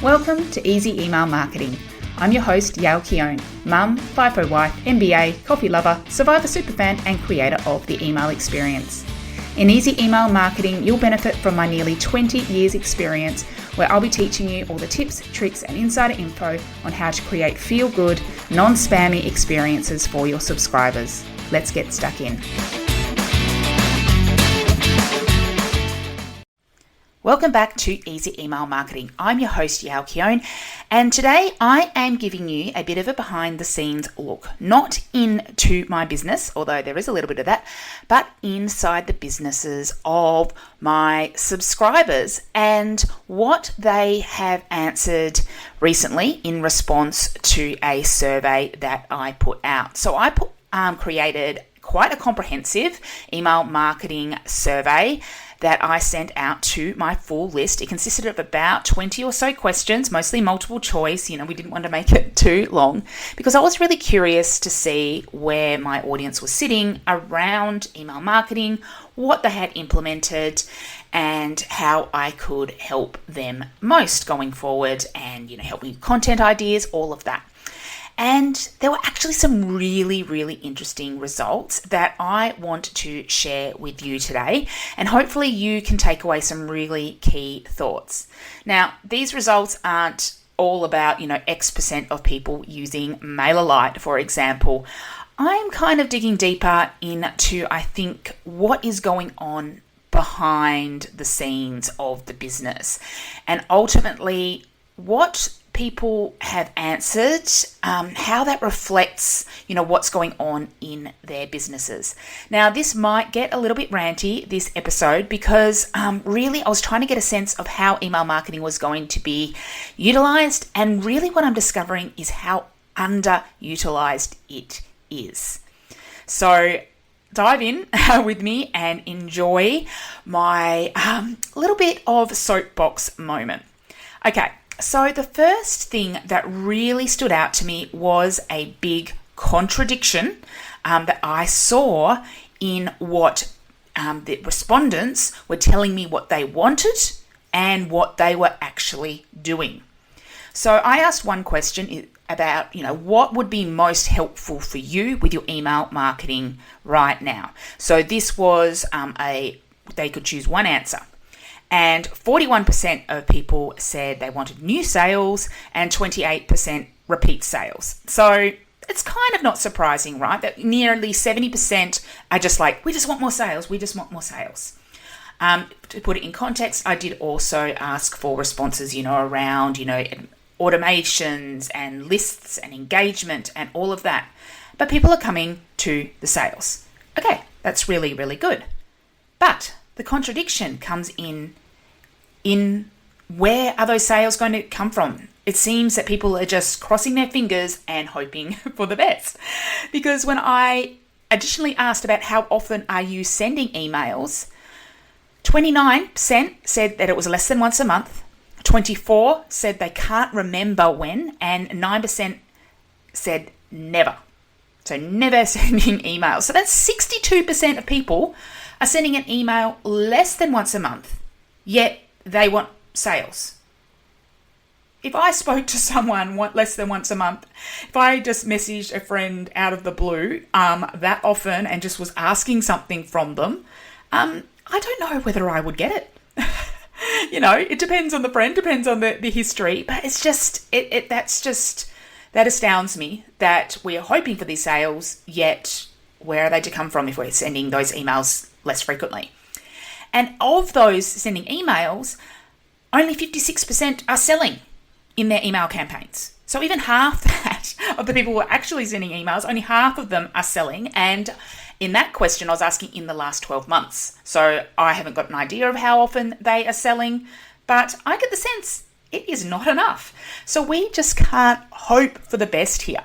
Welcome to Easy Email Marketing. I'm your host, Yael Keown, mum, FIFO wife, MBA, coffee lover, survivor superfan, and creator of the email experience. In Easy Email Marketing, you'll benefit from my nearly 20 years experience, where I'll be teaching you all the tips, tricks, and insider info on how to create feel-good, non-spammy experiences for your subscribers. Let's get stuck in. Welcome back to Easy Email Marketing. I'm your host, Yael Keown, and today I am giving you a bit of a behind the scenes look, not into my business, although there is a little bit of that, but inside the businesses of my subscribers and what they have answered recently in response to a survey that I put out. So I created quite a comprehensive email marketing survey that I sent out to my full list. It consisted of about 20 or so questions, mostly multiple choice. We didn't want to make it too long because I was really curious to see where my audience was sitting around email marketing, what they had implemented, and how I could help them most going forward and, help me with content ideas, all of that. And there were actually some really, really interesting results that I want to share with you today. And hopefully you can take away some really key thoughts. Now, these results aren't all about, X% of people using MailerLite, for example. I'm kind of digging deeper into, I think, what is going on behind the scenes of the business. And ultimately, what people have answered, how that reflects, what's going on in their businesses. Now, this might get a little bit ranty, this episode, because really I was trying to get a sense of how email marketing was going to be utilized. And really what I'm discovering is how underutilized it is. So dive in with me and enjoy my little bit of soapbox moment. Okay. So the first thing that really stood out to me was a big contradiction that I saw in what the respondents were telling me what they wanted and what they were actually doing. So I asked one question about, what would be most helpful for you with your email marketing right now. So this was they could choose one answer. And 41% of people said they wanted new sales and 28% repeat sales. So it's kind of not surprising, right? That nearly 70% are just like, we just want more sales. We just want more sales. To put it in context, I did also ask for responses, around, automations and lists and engagement and all of that. But people are coming to the sales. Okay, that's really, really good. But the contradiction comes in where are those sales going to come from? It seems that people are just crossing their fingers and hoping for the best. Because when I additionally asked about how often are you sending emails, 29% said that it was less than once a month, 24% said they can't remember when, and 9% said never. So never sending emails. So that's 62% of people are sending an email less than once a month, yet they want sales. If I spoke to someone less than once a month, if I just messaged a friend out of the blue that often and just was asking something from them, I don't know whether I would get it. It depends on the friend, depends on the history, but it's just, that astounds me that we are hoping for these sales, yet where are they to come from if we're sending those emails less frequently? And of those sending emails, only 56% are selling in their email campaigns. So even half that of the people who are actually sending emails, only half of them are selling. And in that question, I was asking in the last 12 months. So I haven't got an idea of how often they are selling, but I get the sense it is not enough. So we just can't hope for the best here.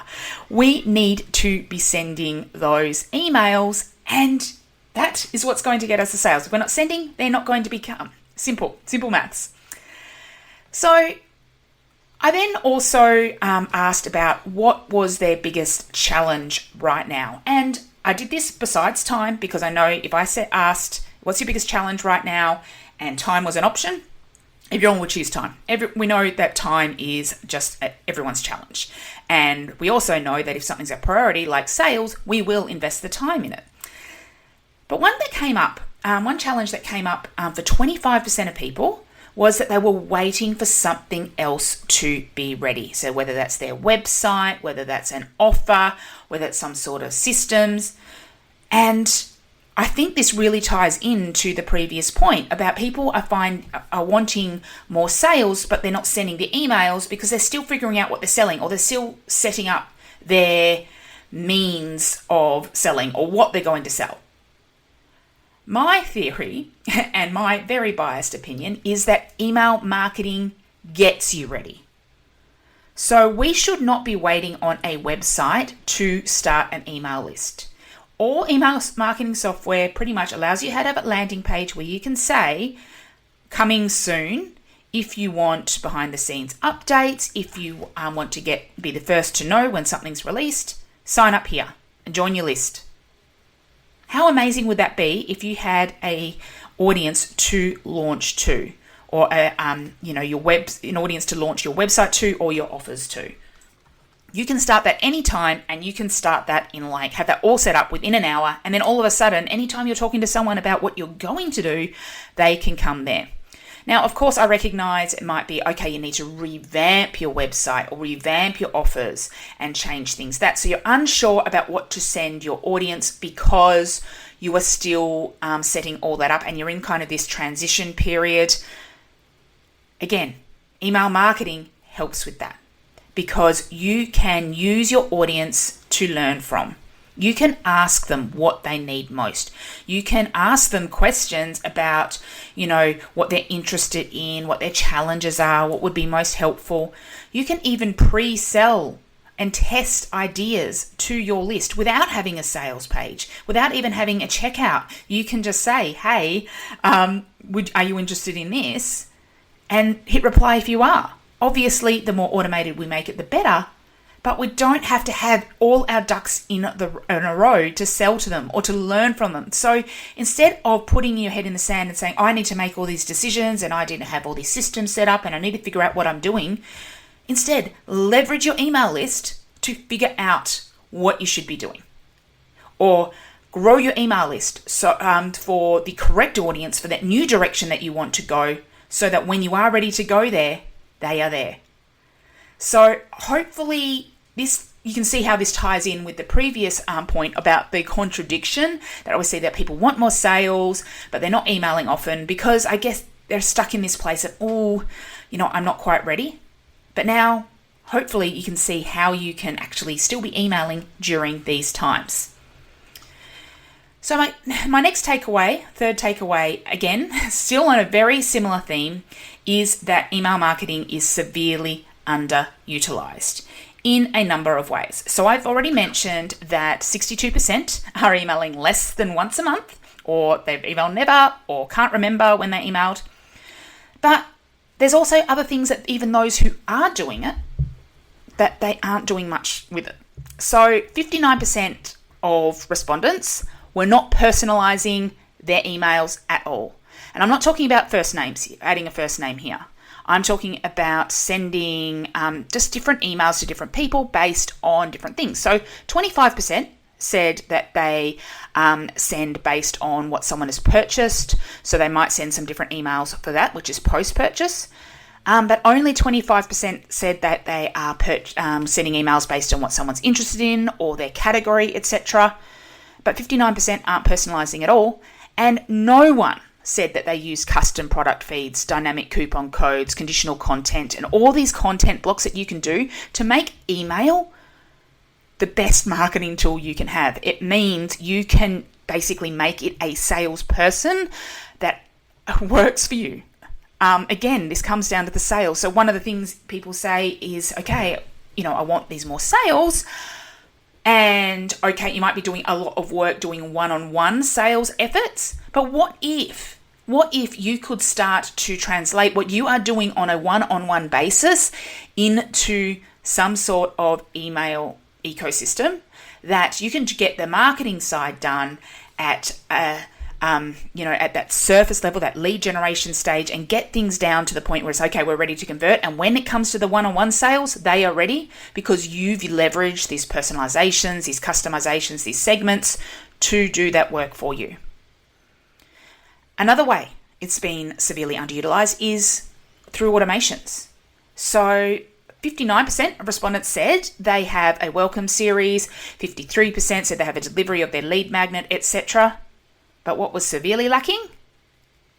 We need to be sending those emails, and that is what's going to get us the sales. If we're not sending, they're not going to become. Simple maths. So I then also asked about what was their biggest challenge right now. And I did this besides time because I know if I asked, what's your biggest challenge right now? And time was an option, Everyone will choose time. We know that time is just everyone's challenge. And we also know that if something's a priority, like sales, we will invest the time in it. But one challenge that came up for 25% of people was that they were waiting for something else to be ready. So whether that's their website, whether that's an offer, whether it's some sort of systems. And I think this really ties into the previous point about people are wanting more sales, but they're not sending the emails because they're still figuring out what they're selling, or they're still setting up their means of selling or what they're going to sell. My theory, and my very biased opinion, is that email marketing gets you ready. So we should not be waiting on a website to start an email list. All email marketing software pretty much allows you to have a landing page where you can say, coming soon, if you want behind the scenes updates, if you want to be the first to know when something's released, sign up here and join your list. How amazing would that be if you had an audience to launch to, or an audience to launch your website to or your offers to? You can start that anytime, and you can start that have that all set up within an hour. And then all of a sudden, anytime you're talking to someone about what you're going to do, they can come there. Now, of course, I recognize it might be, okay, you need to revamp your website or revamp your offers and change things. So you're unsure about what to send your audience because you are still setting all that up and you're in kind of this transition period. Again, email marketing helps with that because you can use your audience to learn from. You can ask them what they need most. You can ask them questions about, what they're interested in, what their challenges are, what would be most helpful. You can even pre-sell and test ideas to your list without having a sales page, without even having a checkout. You can just say, hey, are you interested in this? And hit reply if you are. Obviously, the more automated we make it, the better. But we don't have to have all our ducks in a row to sell to them or to learn from them. So instead of putting your head in the sand and saying, I need to make all these decisions and I didn't have all these systems set up and I need to figure out what I'm doing, instead, leverage your email list to figure out what you should be doing. Or grow your email list for the correct audience, for that new direction that you want to go, so that when you are ready to go there, they are there. So hopefully you can see how this ties in with the previous point about the contradiction that I see that people want more sales, but they're not emailing often because I guess they're stuck in this place of, I'm not quite ready. But now, hopefully you can see how you can actually still be emailing during these times. So my next takeaway, third takeaway, again, still on a very similar theme, is that email marketing is severely underutilized in a number of ways. So I've already mentioned that 62% are emailing less than once a month, or they've emailed never, or can't remember when they emailed. But there's also other things that even those who are doing it, that they aren't doing much with it. So 59% of respondents were not personalizing their emails at all. And I'm not talking about first names, adding a first name here. I'm talking about sending just different emails to different people based on different things. So 25% said that they send based on what someone has purchased. So they might send some different emails for that, which is post-purchase. But only 25% said that they are sending emails based on what someone's interested in or their category, etc. But 59% aren't personalizing at all. And no one said that they use custom product feeds, dynamic coupon codes, conditional content, and all these content blocks that you can do to make email the best marketing tool you can have. It means you can basically make it a salesperson that works for you. Again, this comes down to the sales. So one of the things people say is, okay, I want these more sales. And okay, you might be doing a lot of work doing one-on-one sales efforts, but what if you could start to translate what you are doing on a one-on-one basis into some sort of email ecosystem that you can get the marketing side done at a at that surface level, that lead generation stage, and get things down to the point where it's okay, we're ready to convert. And when it comes to the one-on-one sales, they are ready because you've leveraged these personalizations, these customizations, these segments to do that work for you. Another way it's been severely underutilized is through automations. So 59% of respondents said they have a welcome series, 53% said they have a delivery of their lead magnet, etc. But what was severely lacking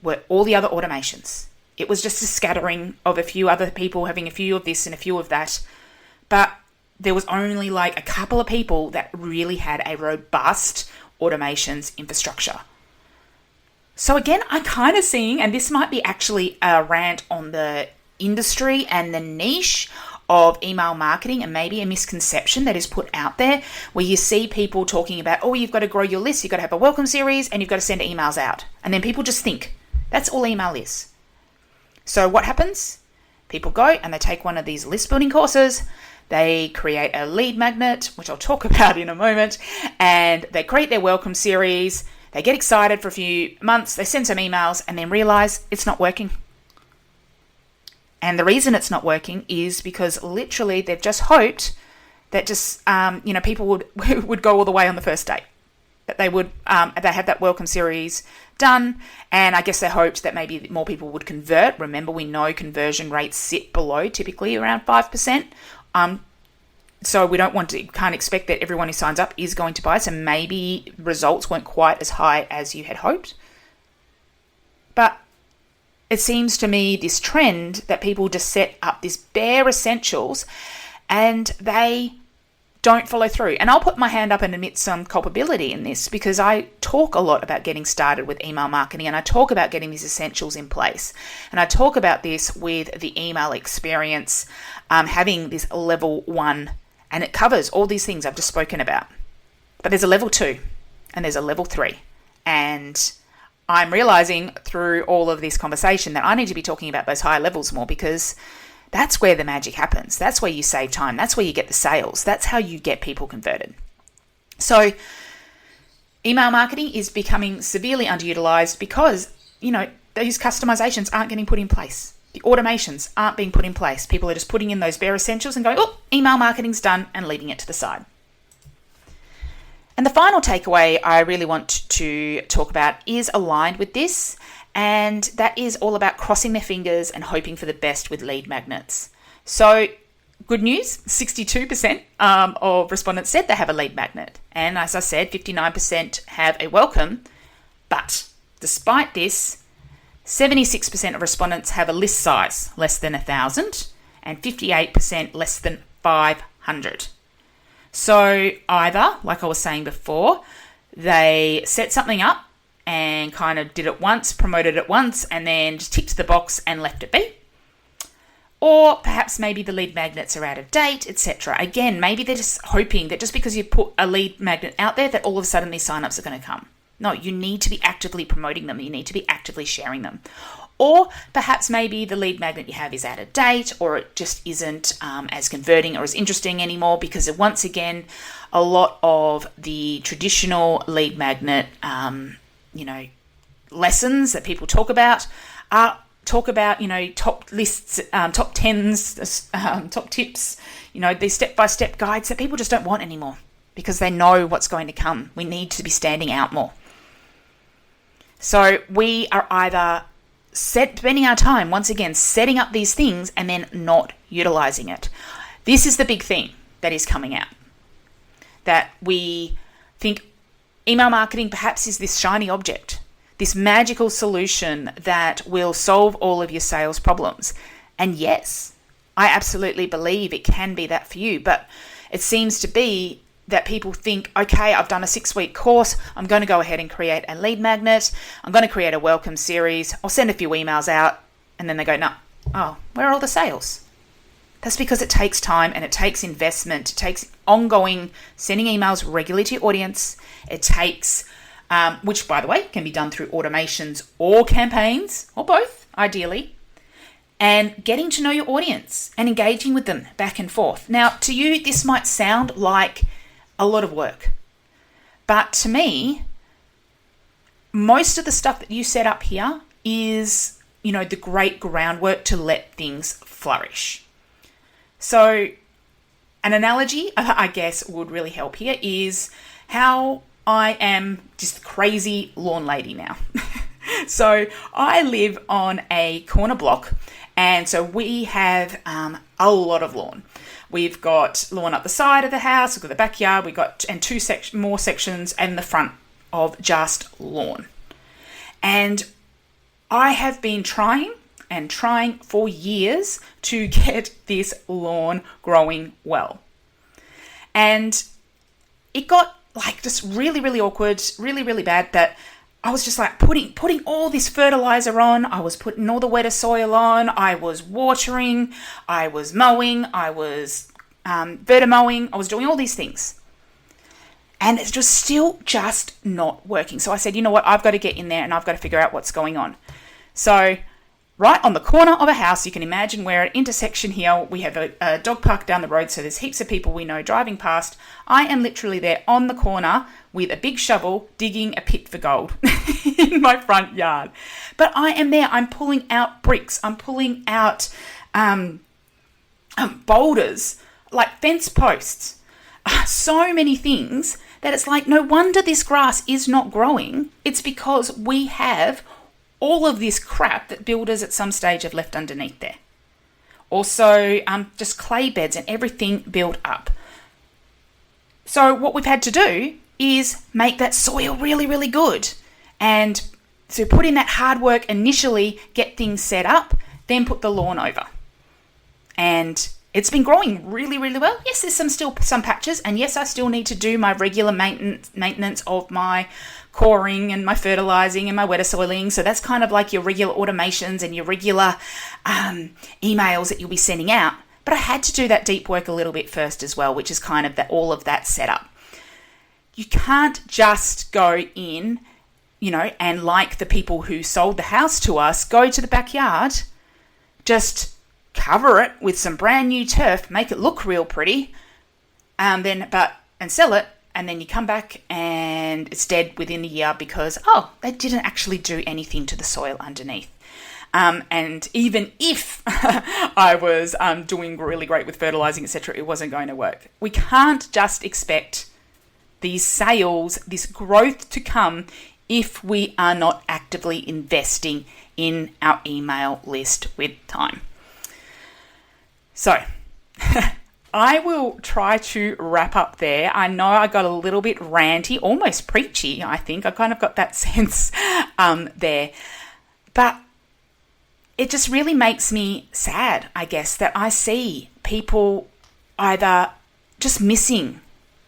were all the other automations. It was just a scattering of a few other people having a few of this and a few of that. But there was only like a couple of people that really had a robust automations infrastructure. So again, I'm kind of seeing, and this might be actually a rant on the industry and the niche of email marketing, and maybe a misconception that is put out there where you see people talking about, oh, you've got to grow your list, you've got to have a welcome series, and you've got to send emails out. And then people just think that's all email is. So what happens? People go and they take one of these list building courses, they create a lead magnet, which I'll talk about in a moment, and they create their welcome series, they get excited for a few months, they send some emails, and then realize it's not working. And the reason it's not working is because literally they've just hoped that just, people would go all the way on the first date. That they would, they had that welcome series done. And I guess they hoped that maybe more people would convert. Remember, we know conversion rates sit below, typically around 5%. So we can't expect that everyone who signs up is going to buy. So maybe results weren't quite as high as you had hoped. But it seems to me this trend that people just set up these bare essentials and they don't follow through. And I'll put my hand up and admit some culpability in this because I talk a lot about getting started with email marketing and I talk about getting these essentials in place. And I talk about this with the email experience, having this level 1, and it covers all these things I've just spoken about. But there's a level 2 and there's a level 3. And I'm realizing through all of this conversation that I need to be talking about those higher levels more because that's where the magic happens. That's where you save time. That's where you get the sales. That's how you get people converted. So email marketing is becoming severely underutilized because, those customizations aren't getting put in place. The automations aren't being put in place. People are just putting in those bare essentials and going, oh, email marketing's done, and leaving it to the side. And the final takeaway I really want to talk about is aligned with this, and that is all about crossing their fingers and hoping for the best with lead magnets. So good news, 62% of respondents said they have a lead magnet. And as I said, 59% have a welcome. But despite this, 76% of respondents have a list size less than 1,000 and 58% less than 500. So either, like I was saying before, they set something up and kind of did it once, promoted it once, and then just ticked the box and left it be. Or perhaps maybe the lead magnets are out of date, etc. Again, maybe they're just hoping that just because you put a lead magnet out there that all of a sudden these signups are going to come. No, you need to be actively promoting them. You need to be actively sharing them. Or perhaps maybe the lead magnet you have is out of date, or it just isn't as converting or as interesting anymore because once again, a lot of the traditional lead magnet, lessons that people talk about top lists, top 10s, top tips, these step-by-step guides that people just don't want anymore because they know what's going to come. We need to be standing out more. So we are either spending our time, once again, setting up these things and then not utilizing it. This is the big thing that is coming out. That we think email marketing perhaps is this shiny object, this magical solution that will solve all of your sales problems. And yes, I absolutely believe it can be that for you, but it seems to be that people think, okay, I've done a 6-week course. I'm going to go ahead and create a lead magnet. I'm going to create a welcome series. I'll send a few emails out. And then they go, no, where are all the sales? That's because it takes time and it takes investment. It takes ongoing sending emails regularly to your audience. It takes, which by the way, can be done through automations or campaigns or both, ideally. And getting to know your audience and engaging with them back and forth. Now, to you, this might sound like a lot of work. But to me, most of the stuff that you set up here is, the great groundwork to let things flourish. So an analogy, I guess, would really help here is how I am just crazy lawn lady now. So I live on a corner block, and so we have a lot of lawn. We've got lawn up the side of the house, we've got the backyard, we've got two more sections and the front of just lawn. And I have been trying for years to get this lawn growing well. And it got just really, really awkward, really, really bad that I was just putting all this fertilizer on. I was putting all the wetter soil on. I was watering. I was mowing. I was vertimowing. I was doing all these things. And it's just still just not working. So I said, you know what? I've got to get in there and I've got to figure out what's going on. So right on the corner of a house, you can imagine we're at an intersection here. We have a dog park down the road. So there's heaps of people we know driving past. I am literally there on the corner with a big shovel digging a pit for gold in my front yard. But I am there. I'm pulling out bricks. I'm pulling out boulders, like fence posts. So many things that it's no wonder this grass is not growing. It's because we have all of this crap that builders at some stage have left underneath there. Also, just clay beds and everything built up. So what we've had to do is make that soil really, really good. And so put in that hard work initially, get things set up, then put the lawn over. And it's been growing really, really well. Yes, there's still some patches. And yes, I still need to do my regular maintenance of my coring and my fertilizing and my wetter soiling. So that's kind of like your regular automations and your regular emails that you'll be sending out. But I had to do that deep work a little bit first as well, which is kind of all of that setup. You can't just go in, and like the people who sold the house to us, go to the backyard, just cover it with some brand new turf, make it look real pretty, and sell it, and then you come back and it's dead within a year because, they didn't actually do anything to the soil underneath. And even if I was doing really great with fertilizing, etc., it wasn't going to work. We can't just expect these sales, this growth to come if we are not actively investing in our email list with time. So I will try to wrap up there. I know I got a little bit ranty, almost preachy, I think. I kind of got that sense there. But it just really makes me sad, I guess, that I see people either just missing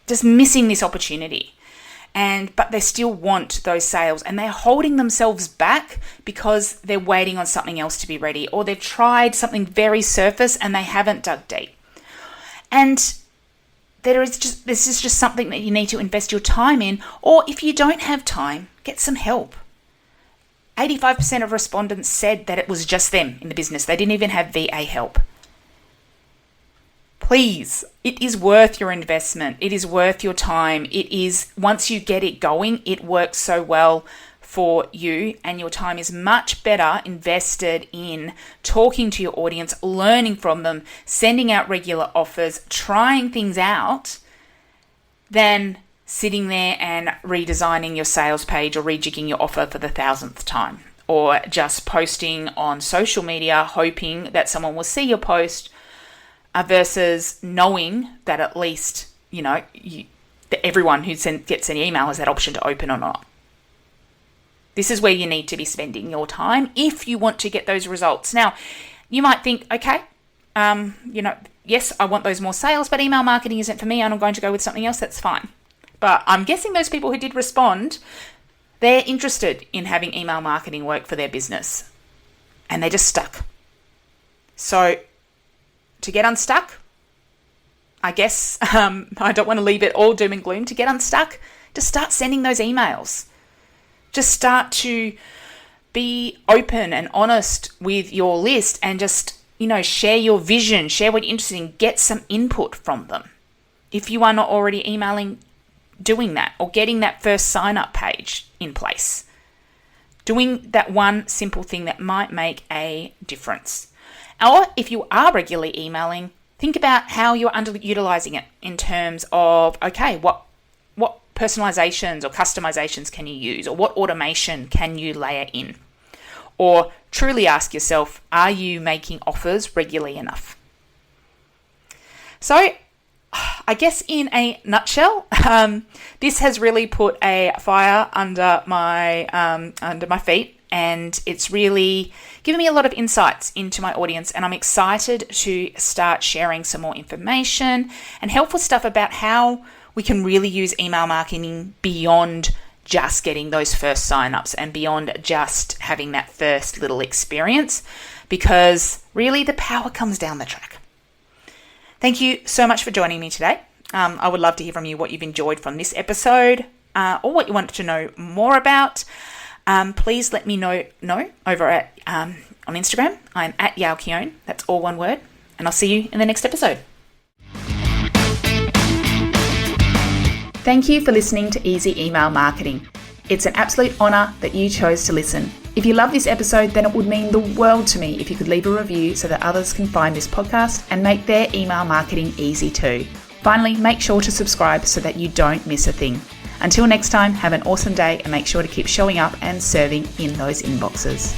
this opportunity, but they still want those sales, and they're holding themselves back because they're waiting on something else to be ready, or they've tried something very surface and they haven't dug deep. And this is just something that you need to invest your time in, or if you don't have time, get some help. 85% of respondents said that it was just them in the business. They didn't even have VA help. Please, it is worth your investment. It is worth your time. Once you get it going, it works so well for you, and your time is much better invested in talking to your audience, learning from them, sending out regular offers, trying things out, than sitting there and redesigning your sales page or rejigging your offer for the 1,000th time, or just posting on social media hoping that someone will see your post, versus knowing that at least, that everyone who gets an email has that option to open or not. This is where you need to be spending your time if you want to get those results. Now, you might think, okay, yes, I want those more sales, but email marketing isn't for me and I'm going to go with something else. That's fine. But I'm guessing those people who did respond, they're interested in having email marketing work for their business, and they're just stuck. So to get unstuck, I guess, I don't want to leave it all doom and gloom. To get unstuck, just start sending those emails. Just start to be open and honest with your list, and just, share your vision, share what you're interested in, get some input from them. If you are not already emailing, doing that, or getting that first sign up page in place. doing that one simple thing that might make a difference. Or if you are regularly emailing, think about how you're underutilizing it in terms of, okay, what personalizations or customizations can you use, or what automation can you layer in? Or truly ask yourself, are you making offers regularly enough? So I guess in a nutshell, this has really put a fire under my feet, and it's really given me a lot of insights into my audience, and I'm excited to start sharing some more information and helpful stuff about how we can really use email marketing beyond just getting those first signups and beyond just having that first little experience, because really the power comes down the track. Thank you so much for joining me today. I would love to hear from you what you've enjoyed from this episode, or what you wanted to know more about. Please let me know over at on Instagram. I'm at Yao Keone. That's all one word. And I'll see you in the next episode. Thank you for listening to Easy Email Marketing. It's an absolute honor that you chose to listen. If you love this episode, then it would mean the world to me if you could leave a review so that others can find this podcast and make their email marketing easy too. Finally, make sure to subscribe so that you don't miss a thing. Until next time, have an awesome day and make sure to keep showing up and serving in those inboxes.